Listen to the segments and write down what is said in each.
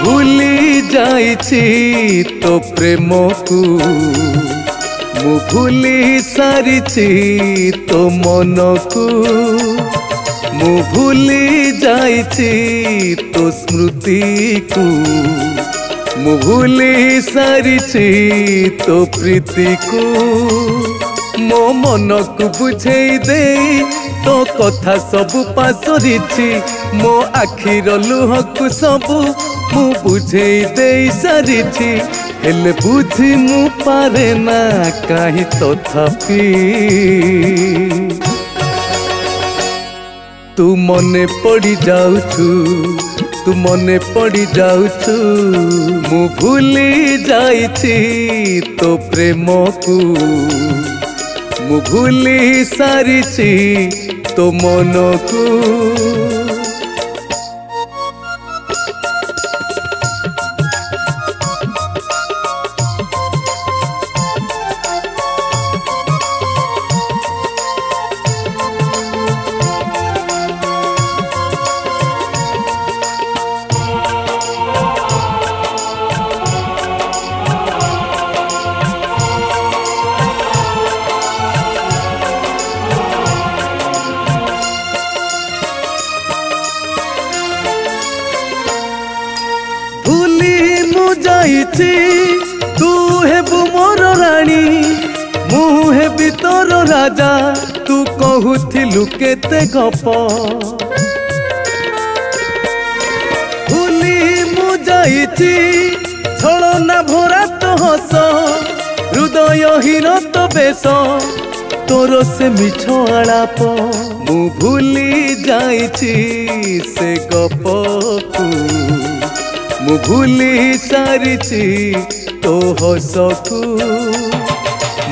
भूली जाइछि तो प्रेम को मु भूली सारिछि तो मन को मु भूली जाइछि तो स्मृति को मु भूली सारिछि तो प्रीति को मो मन को बुझेई दे तो कथा सबु पासरिछि मो आखिर लुह को सबु मु बुझेई दे सारिछि हेले बुझी मु पारे ना काहे तथापि तू मने पड़ी जाउछु तू मने पड़ी जाउछु मु भूली जाइछि तो प्रेम को मु भूली सारिछि तो मन को तू हेबु मोर रानी मु हेबि तोर राजा तू कहूथिलु केते गप भूली मु जाइछि छलना भरा तो हस हृदय हीन तो बेस तोर से मिछ आलाप मु भूली जाइछि से गप को मु भूली सारिछि तो हस को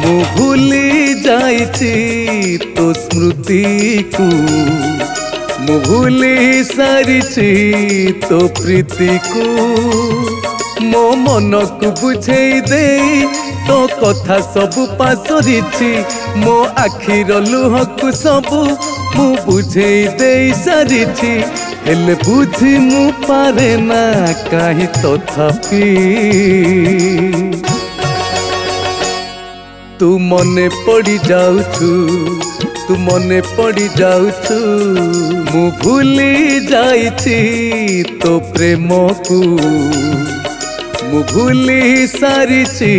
मु भूली जाइछि तो स्मृति को मु भूली सारिछि तो प्रीति को मो मन को बुझेई दे तो कथा सबु पासरिछि मो आखिर लुह को सबु मु बुझेई दे सारिछि हेले बुझी मु पारे ना काहे तथापि तू मने पड़ी जाउछु तू मने पड़ी जाउछु मु भूली जाइछि तो प्रेम को मु भूली सारिछि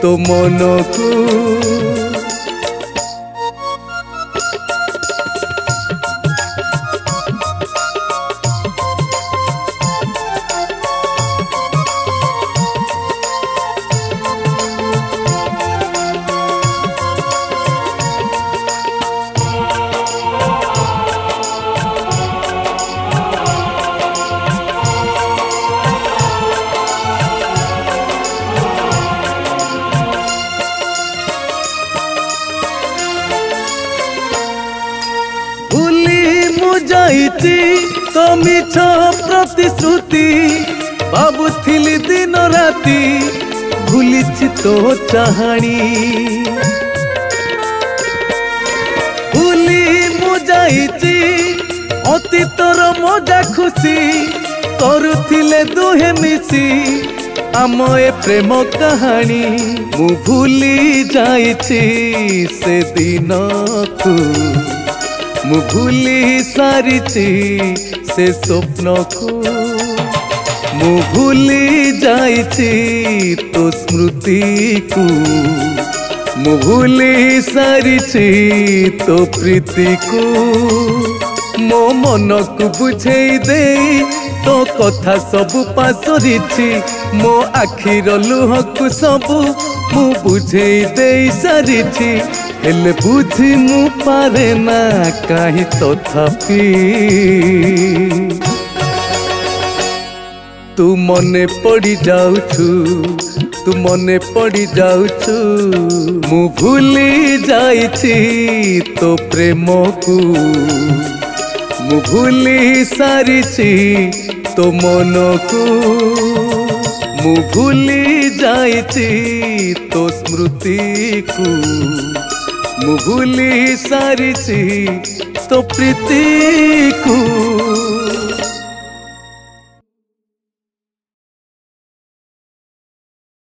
तो मन को तो मिछ प्रतिश्रुति भाबुथिली दिन राति भूलिछि तो चाहाणी भूली मु जाइछि अतीतर मजा खुशी करुथिले दुहे मिसी आम ए प्रेम कहानी मु भूली जाइछि से दिन को मु भूली सारिछि से स्वप्न को मु भूली जाइछि तो स्मृति को मु भूली सारिछि तो प्रीति को मो मन को बुझेई दे तो कथा सबु पासरिछि मो आखिर लुह को सबु मु बुझेई दे सारिछि हेले बुझी मु पारे ना काहे तथापि तू मने पड़ी जाउछु तू मने पड़ी जाउछु मु भूली जाइछि तो प्रेम को मु भूली सारिछि तो मन को मु भूली जाइछि तो स्मृति को मु भूली सारिछि तो प्रीति को।